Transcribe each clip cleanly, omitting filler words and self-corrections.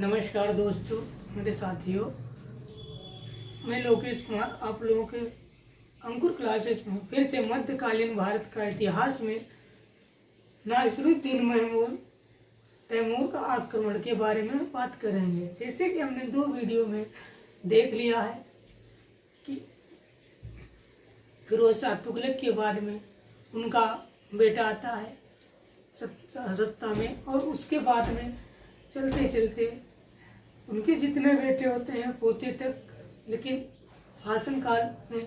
नमस्कार दोस्तों, मेरे साथियों। मैं लोकेश कुमार आप लोगों के अंकुर क्लासेस में फिर से मध्यकालीन भारत का इतिहास में नासिरुद्दीन महमूद तैमूर का आक्रमण के बारे में बात करेंगे। जैसे कि हमने 2 वीडियो में देख लिया है कि फिरोज शाह तुगलक के बाद में उनका बेटा आता है सत्ता में, और उसके बाद में चलते चलते उनके जितने बेटे होते हैं पोते तक, लेकिन शासन काल में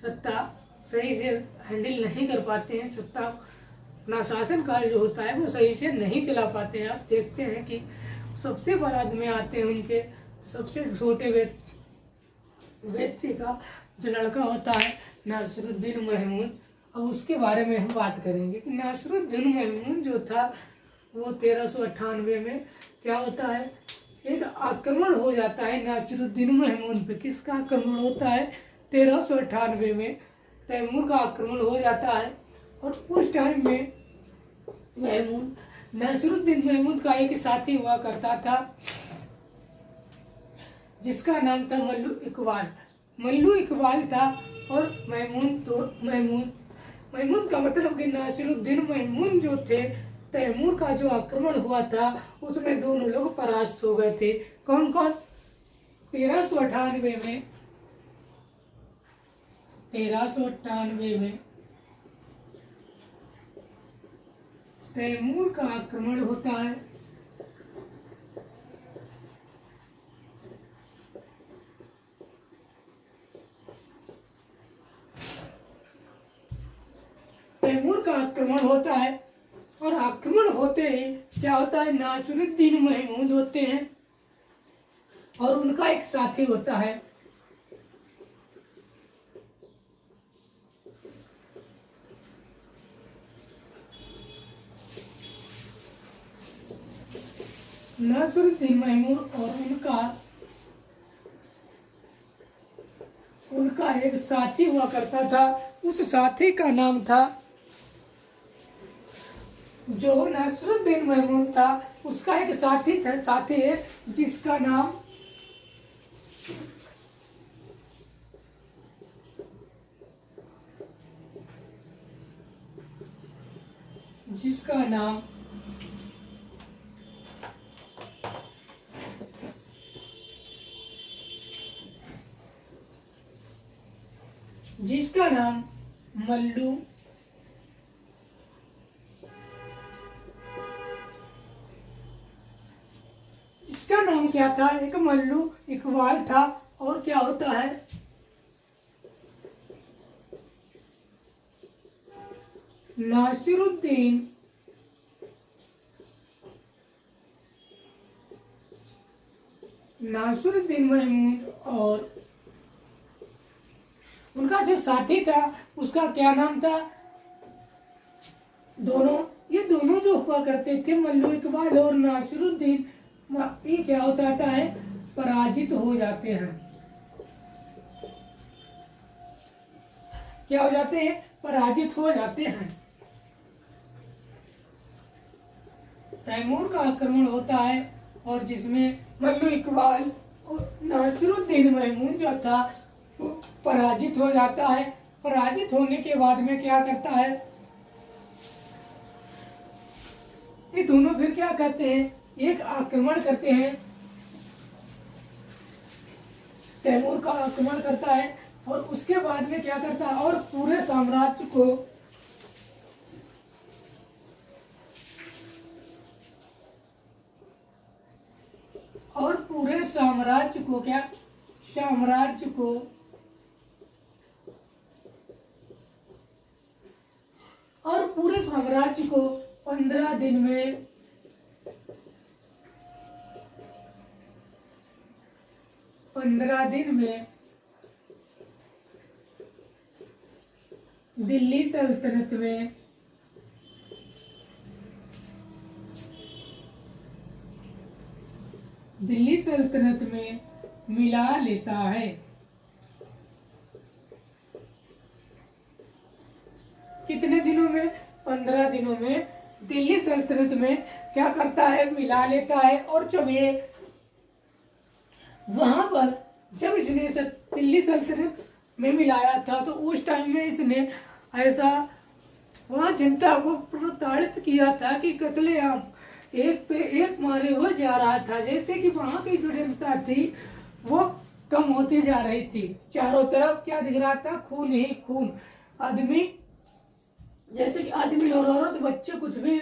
सत्ता सही से हैंडल नहीं कर पाते हैं। सत्ता अपना शासन काल जो होता है वो सही से नहीं चला पाते हैं। आप देखते हैं कि सबसे बाद में आते हैं उनके सबसे छोटे व्यक्ति का जो लड़का होता है नासिरुद्दीन महमूद। अब उसके बारे में हम बात करेंगे कि नासिरुद्दीन महमूद जो था वो 1398 में क्या होता है, एक आक्रमण हो जाता है नासिरुद्दीन महमूद पे। किसका आक्रमण होता है? 1398 में तैमूर का आक्रमण हो जाता है। और उस टाइम में नासिरुद्दीन महमूद का एक साथी हुआ करता था जिसका नाम था मल्लू इकबाल। मल्लू इकबाल था और महमूद का मतलब कि नासिरुद्दीन महमूद जो थे, तैमूर का जो आक्रमण हुआ था उसमें दोनों लोग परास्त हो गए थे। कौन कौन? 1398 में तैमूर का आक्रमण होता है। तैमूर का आक्रमण होता है और आक्रमण होते ही क्या होता है, नासिरुद्दीन महमूद होते हैं और उनका एक साथी होता है नासिरुद्दीन महमूद, और उनका एक साथी हुआ करता था। उस साथी का नाम था, जो नासिरुद्दीन महमूद था उसका एक साथी है जिसका नाम मल्लू इसका नाम क्या था? एक मल्लू इकबाल था। और क्या होता है, नासिरुद्दीन महमूद और उनका जो साथी था उसका क्या नाम था? ये दोनों जो हुआ करते थे मल्लू इकबाल और नासिरुद्दीन, ये क्या हो जाता है, पराजित हो जाते हैं। क्या हो जाते हैं? पराजित हो जाते हैं। तैमूर का आक्रमण होता है और जिसमें मल्लू इकबाल और नासिरुद्दीन महमूद जो था वो पराजित हो जाता है। पराजित होने के बाद में क्या करता है, ये दोनों फिर क्या करते हैं, एक आक्रमण करते हैं। तैमूर का आक्रमण करता है और उसके बाद में क्या करता है, और पूरे साम्राज्य को 15 दिन में दिल्ली सल्तनत में मिला लेता है। कितने दिनों में? 15 दिनों में दिल्ली सल्तनत में क्या करता है, मिला लेता है। और जब ये वहां पर जब इसने दिल्ली सल्तनत में मिलाया था तो उस टाइम में इसने ऐसा वहां जनता को प्रताड़ित किया था कि कत्लेआम एक पे एक मारे हुए जा रहा था, जैसे कि वहां की जो जनता थी वो कम होती जा रही थी। चारों तरफ क्या दिख रहा था? खून ही खून। आदमी, जैसे कि आदमी और औरत बच्चे कुछ भी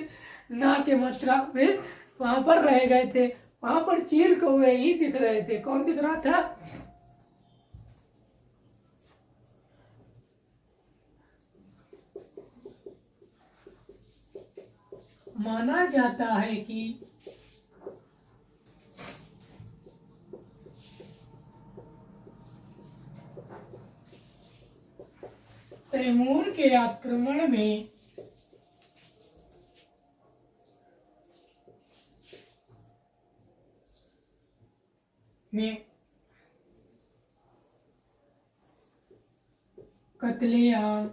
ना के मात्रा में वहां पर रह गए थे। वहां पर चील कौवे ही दिख रहे थे। कौन दिख रहा था? माना जाता है कि तैमूर के आक्रमण में कत्लेआम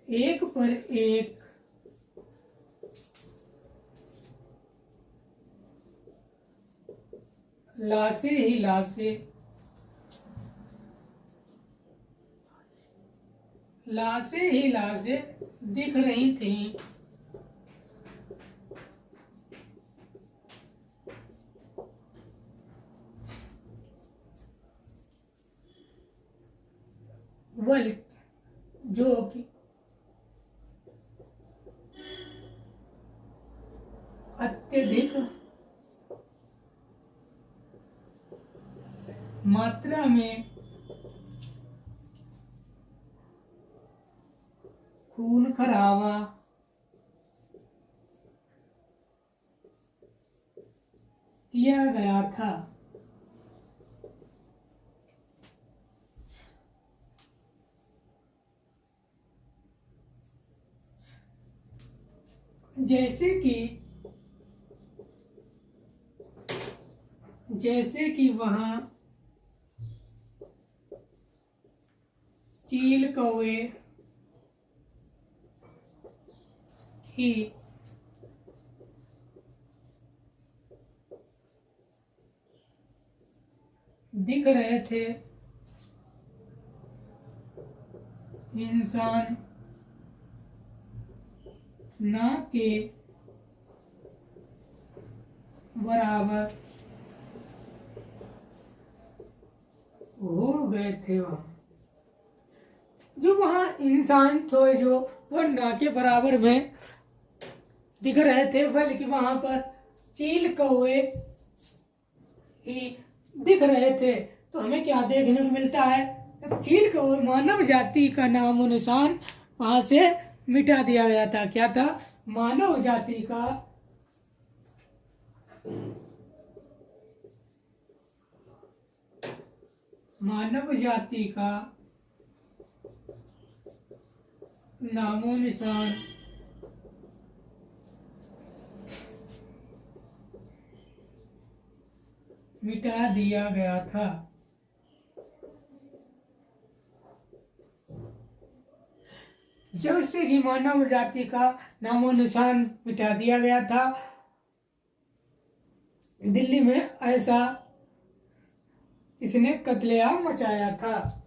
एक पर एक लाशें ही लाशें दिख रही थीं। वल जो कि अत्यधिक मात्रा में खून खराबा किया गया था। जैसे कि वहां चील कौवे ही दिख रहे थे, इंसान ना के बराबर हो गए थे। वहां इंसान थे जो वो ना के बराबर में दिख रहे थे, बल्कि वहां पर चील कौवे ही दिख रहे थे। तो हमें क्या देखने को मिलता है? चील कौवे मानव जाति का नामो निशान वहां से मिटा दिया गया था। क्या था? मानव जाति का नामो निशान मिटा दिया गया था। जब से ही मानव जाति का नामो निशान मिटा दिया गया था, दिल्ली में ऐसा इसने कत्लेआम मचाया था।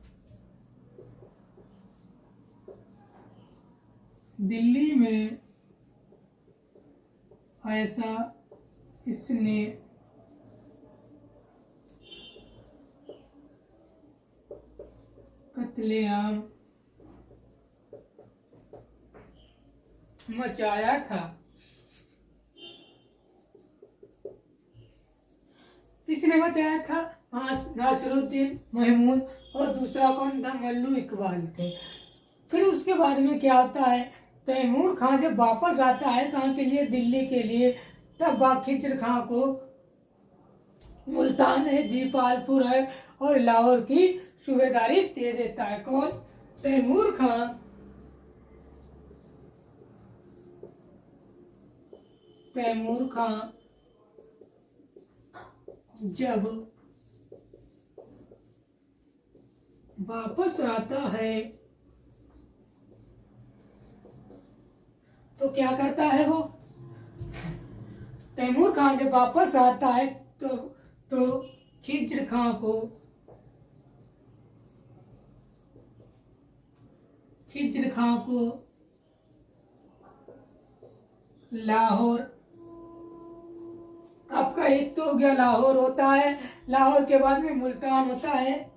दिल्ली में ऐसा इसने कत्लेआम मचाया था। किसने मचाया था? नासिरुद्दीन महमूद और दूसरा कौन था? मल्लू इकबाल थे। फिर उसके बाद में क्या होता है? तैमूर खान जब वापस आता है कहाँ के लिए? दिल्ली के लिए। तब बाखिजर खां को मुल्तान है, दीपालपुर है और लाहौर की सूबेदारी दे देता है। कौन? तैमूर खान। तैमूर खान जब वापस आता है तो क्या करता है वो? तैमूर खान जब वापस आता है तो खिज्र खां को लाहौर, आपका एक तो हो गया लाहौर होता है, लाहौर के बाद में मुल्तान होता है,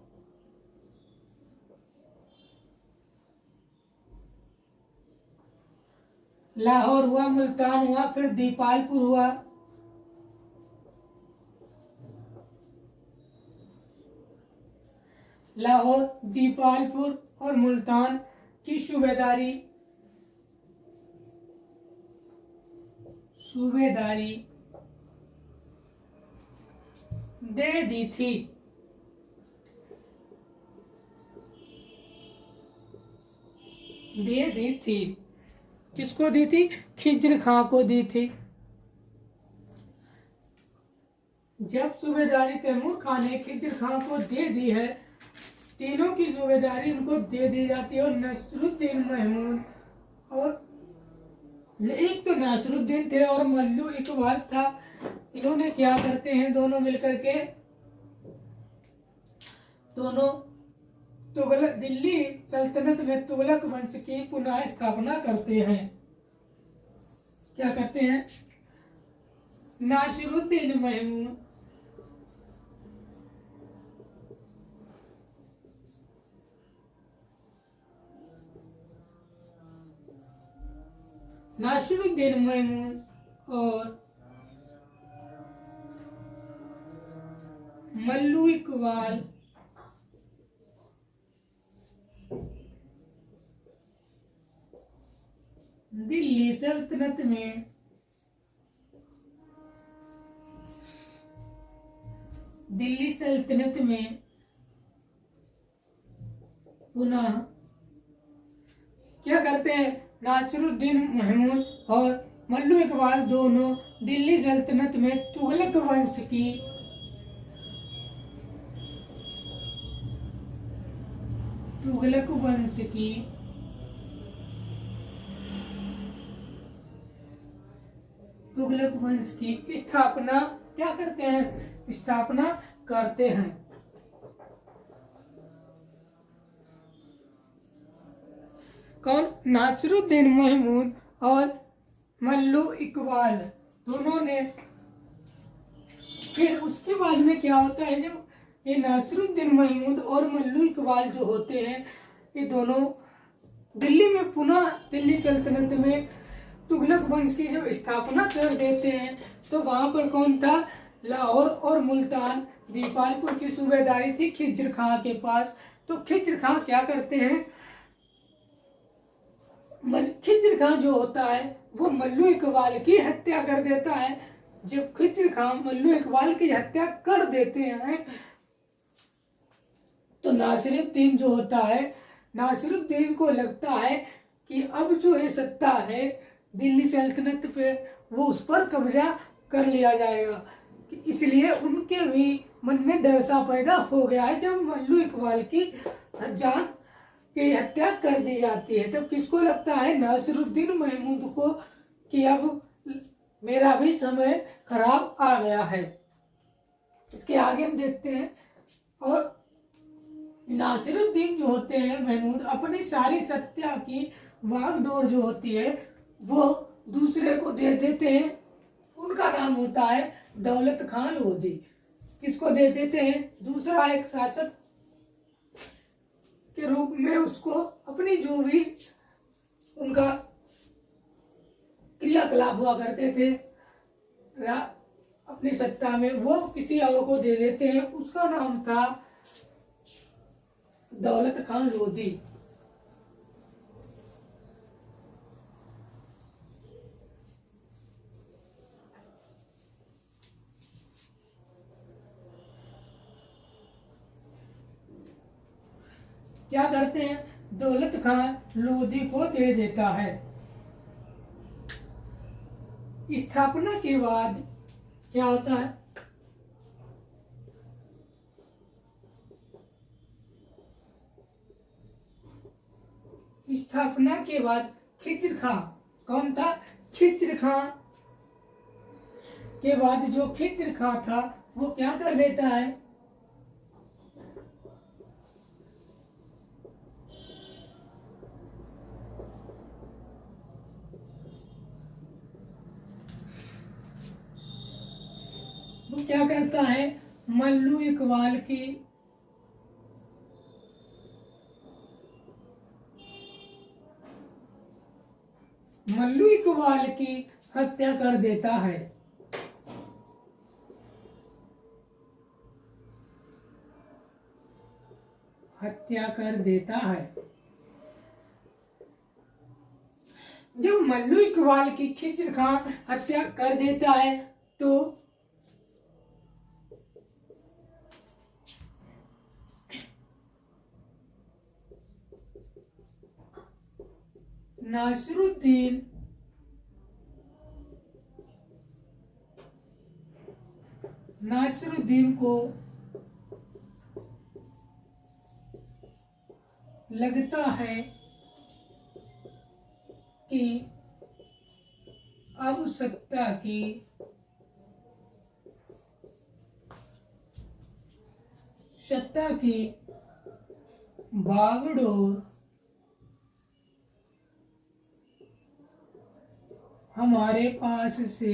लाहौर हुआ, मुल्तान हुआ, फिर दीपालपुर हुआ, लाहौर, दीपालपुर और मुल्तान की सूबेदारी दे दी थी। किसको दी थी? खिज्र खां को दी थी। जब सूबेदारी तैमूर खान ने खिज्र खां को दे दी है, तीनों की सूबेदारी उनको दे दी जाती है। और नसरुद्दीन महमूद और एक तो नासरुद्दीन थे और मल्लू इकबाल था, इन्होंने क्या करते हैं दोनों मिलकर के, दोनों तुगलक दिल्ली सल्तनत में तुगलक वंश की पुनः स्थापना करते हैं। क्या करते हैं? नासिरुद्दीन महमूद और मल्लू इकबाल दिल्ली सल्तनत में पुनः क्या करते हैं? नासिरुद्दीन महमूद और मल्लू इकबाल दोनों दिल्ली सल्तनत में तुगलक वंश की स्थापना क्या करते हैं? स्थापना करते हैं। कौन? नासिरुद्दीन महमूद और मल्लू इकबाल दोनों ने। फिर उसके बाद में क्या होता है, जब ये नासिरुद्दीन महमूद और मल्लू इकबाल जो होते हैं, ये दोनों दिल्ली में पुनः दिल्ली सल्तनत में तुगलक वंश की जब स्थापना कर देते हैं, तो वहां पर कौन था? लाहौर और मुल्तान, दीपालपुर की सूबेदारी थी खिज्र खां के पास। तो खिज्र खां क्या करते हैं? खिज्र खां जो होता है वो मल्लू इकबाल की हत्या कर देता है। जब खिज्र खां मल्लू इकबाल की हत्या कर देते हैं, तो नासिरुद्दीन जो होता है, नासिरुद्दीन को लगता है कि अब जो है सत्ता है दिल्ली सल्तनत पे, वो उस पर कब्जा कर लिया जाएगा। इसलिए उनके भी मन में डर सा पैदा हो गया है। जब मल्लू इकबाल की जान की हत्या कर दी जाती है, तब किसको लगता है? नासिरुद्दीन महमूद को, कि अब मेरा भी समय खराब आ गया है। इसके आगे हम देखते हैं। और नासिरुद्दीन जो होते हैं महमूद, अपनी सारी सत्ता की वागडोर जो होती है वो दूसरे को दे देते हैं। उनका नाम होता है दौलत खान लोधी। किसको दे देते हैं? दूसरा एक शासक के रूप में उसको अपनी जो भी उनका क्रियाकलाप हुआ करते थे अपनी सत्ता में, वो किसी और को दे देते हैं। उसका नाम था दौलत खान लोधी। क्या करते हैं? दौलत खान लोधी को दे देता है। स्थापना के बाद क्या होता है? स्थापना के बाद खिज्र खां, कौन था? खिज्र खां के बाद जो खिज्र खां था वो क्या कर देता है, वो क्या करता है, मल्लू इकबाल की हत्या कर देता है। हत्या कर देता है। जब मल्लू इकबाल की खिज्र खां हत्या कर देता है तो नासिरुद्दीन को लगता है कि अब सत्ता की बागडोर हमारे पास से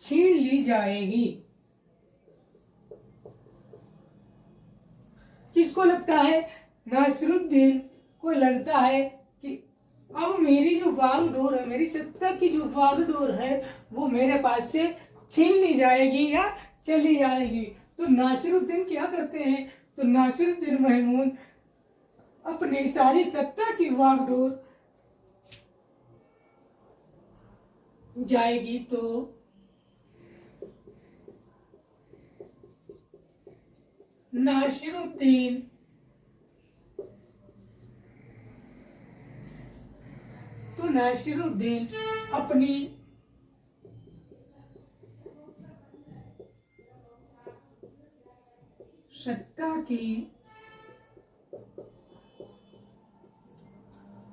छीन ली जाएगी। किसको लगता है, नासिरुद्दीन को लगता है कि अब मेरी जो बागडोर है, मेरी सत्ता की जो बागडोर है वो मेरे पास से छीन ली जाएगी या चली जाएगी। तो नासिरुद्दीन क्या करते हैं, तो नासिरुद्दीन महमूद अपनी सारी सत्ता की बागडोर जाएगी तो नासिरुद्दीन अपनी सत्ता की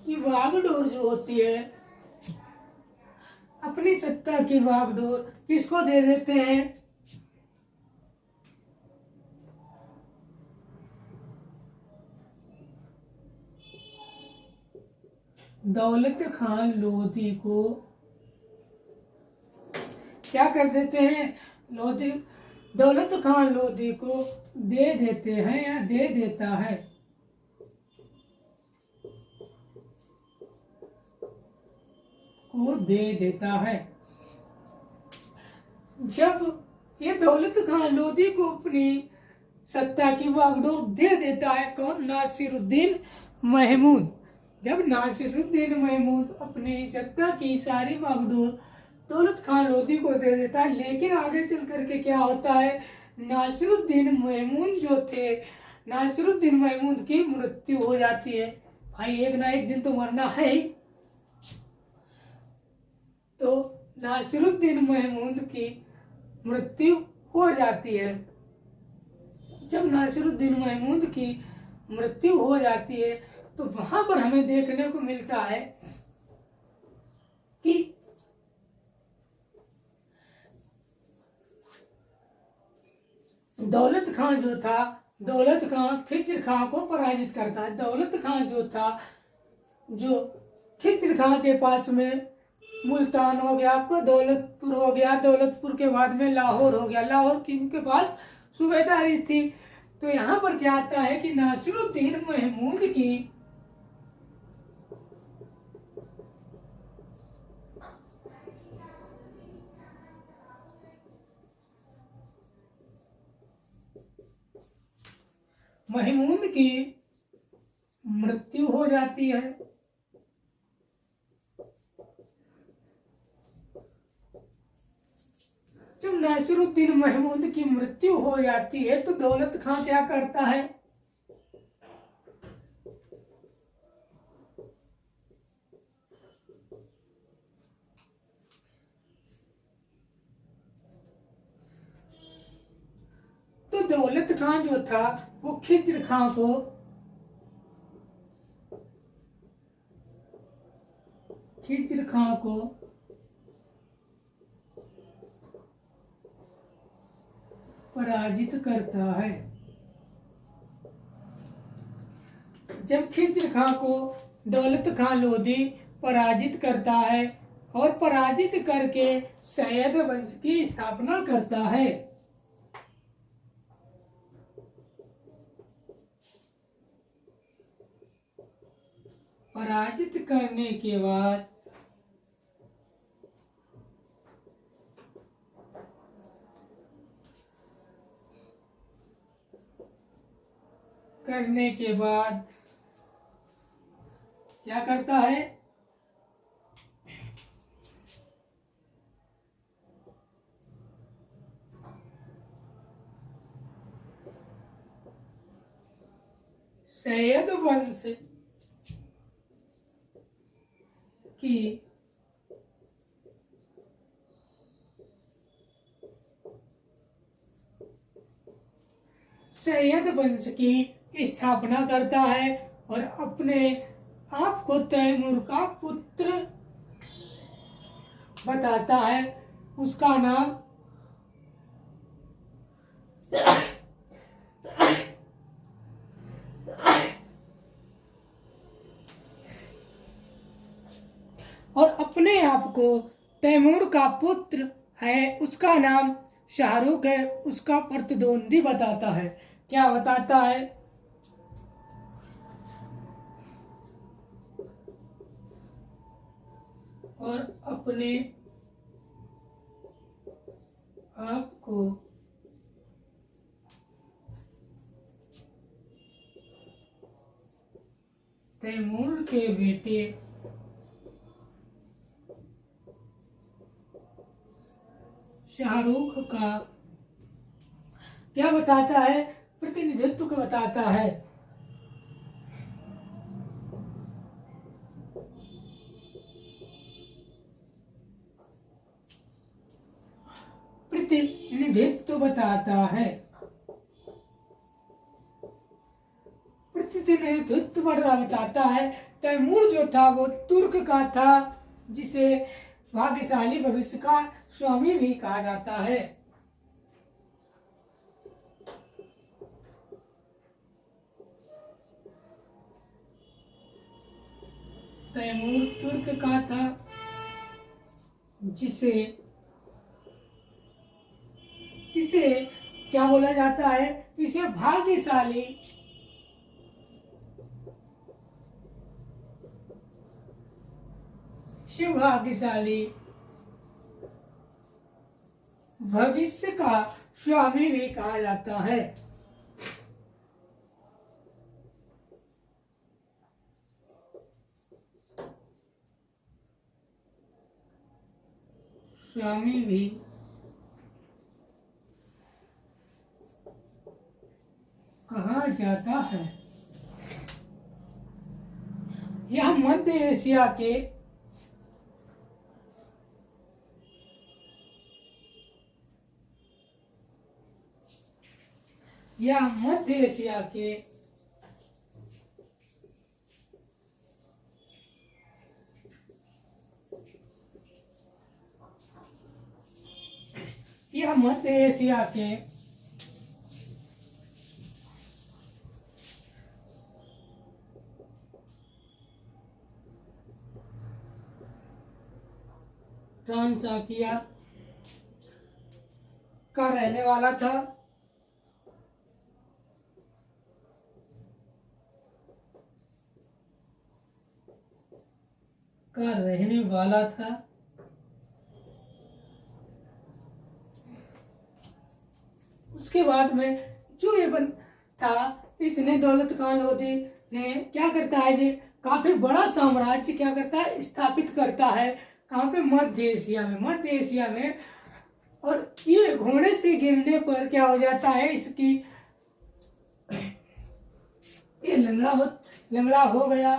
बागडोर जो होती है, अपनी सत्ता की बागडोर किसको दे देते हैं, दौलत खान लोधी को। क्या कर देते हैं, दौलत खान लोधी को दे देते हैं या दे देता है। को दे देता है। जब ये दौलत खान लोधी को अपनी सत्ता की बागडोर दे देता है कौन, नासिरुद्दीन महमूद। जब नासिरुद्दीन महमूद अपनी सत्ता की सारी बागडोर दौलत खान लोधी को दे देता है, लेकिन आगे चल करके क्या होता है, नासिरुद्दीन महमूद की मृत्यु हो जाती है। भाई एक ना एक दिन तो मरना है ही। तो नासिरुद्दीन महमूद की मृत्यु हो जाती है। जब नासिरुद्दीन महमूद की मृत्यु हो जाती है तो वहां पर हमें देखने को मिलता है कि दौलत खान खिज्र खां को पराजित करता है। दौलत खान जो खिज्र खां के पास में मुल्तान हो गया, आपका दौलतपुर हो गया, दौलतपुर के बाद में लाहौर हो गया, लाहौर की उनके पास सूबेदारी थी। तो यहाँ पर क्या आता है कि नासिरुद्दीन महमूद की मृत्यु हो जाती है। जब नासिरुद्दीन महमूद की मृत्यु हो जाती है तो दौलत खां क्या करता है, तो दौलत खान जो था वो खिज्र खां खिज्र खां को पराजित करता है। जब खिज्र खां को दौलत खां लोधी पराजित करता है और पराजित करके सैयद वंश की स्थापना करता है। पराजित करने के बाद क्या करता है? सैयद वंश की स्थापना करता है और अपने आप को तैमूर का पुत्र बताता है। उसका नाम और अपने आप को तैमूर का पुत्र है, उसका नाम शाहरुख है, उसका प्रतिद्वंदी बताता है। क्या बताता है? और अपने आप को तैमूर के बेटे शाहरुख का क्या बताता है? प्रतिनिधित्व को बताता है। प्रतिनिधित्व बताता है। प्रतिनिधित्व बताता है। तैमूर जो था वो तुर्क का था, जिसे भाग्यशाली भविष्य का स्वामी भी कहा जाता है। तैमूर तुर्क का था, जिसे क्या बोला जाता है? इसे भाग्यशाली भविष्य का स्वामी भी कहा जाता है। स्वामी भी कहा जाता है। यह मध्य एशिया के ट्रांसाकिया का रहने वाला था। उसके बाद में जो ये बन था, इसने दौलत खान लोधी ने क्या करता है जी, काफी बड़ा साम्राज्य क्या करता है? स्थापित करता है। कहाँ पे? मध्य एशिया में। और ये घोड़े से गिरने पर क्या हो जाता है? इसकी ये लंगड़ा हो गया।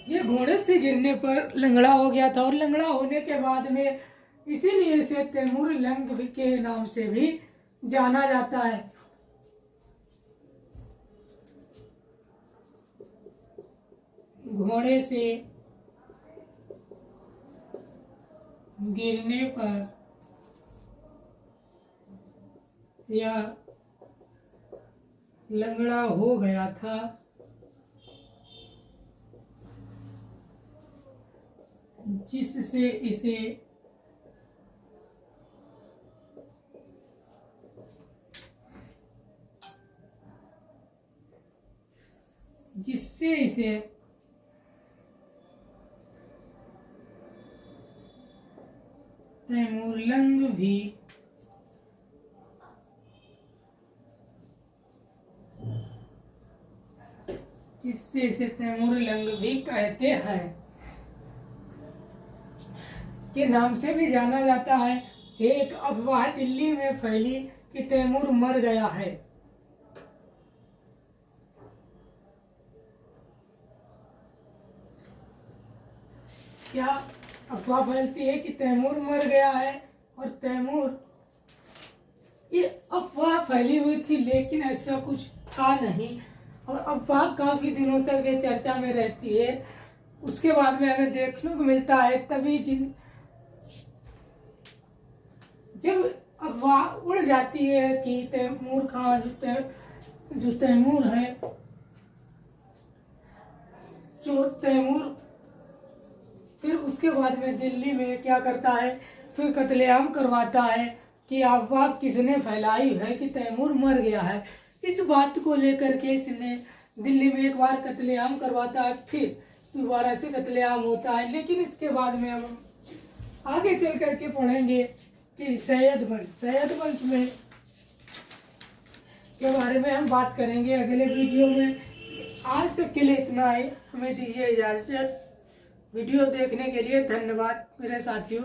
ये घोड़े से गिरने पर लंगड़ा हो गया था, और लंगड़ा होने के बाद में इसीलिए इसे तैमूर लंग के नाम से भी जाना जाता है। घोड़े से गिरने पर या लंगड़ा हो गया था, जिससे इसे तैमूरलंग भी कहते हैं, के नाम से भी जाना जाता है। एक अफवाह दिल्ली में फैली कि तैमूर मर गया है। क्या अफवाह फैलती है कि तैमूर मर गया है, और तैमूर, ये अफवाह फैली हुई थी लेकिन ऐसा कुछ था नहीं, और अफवाह काफी दिनों तक ये चर्चा में रहती है। उसके बाद में हमें देखने को मिलता है तभी जब अफवाह उड़ जाती है कि तैमूर खान जो तैमूर है, जो तैमूर फिर उसके बाद में दिल्ली में क्या करता है, फिर कत्लेआम करवाता है कि अफवाह किसने फैलाई है कि तैमूर मर गया है। इस बात को लेकर के इसने दिल्ली में एक बार कत्लेआम करवाता है, फिर दोबारा से कत्लेआम होता है। लेकिन इसके बाद में हम आगे चल करके पढ़ेंगे कि सैयद वंश में के बारे में हम बात करेंगे अगले वीडियो में। आज तक के लिए इतना ही, हमें दीजिए इजाजत। वीडियो देखने के लिए धन्यवाद मेरे साथियों।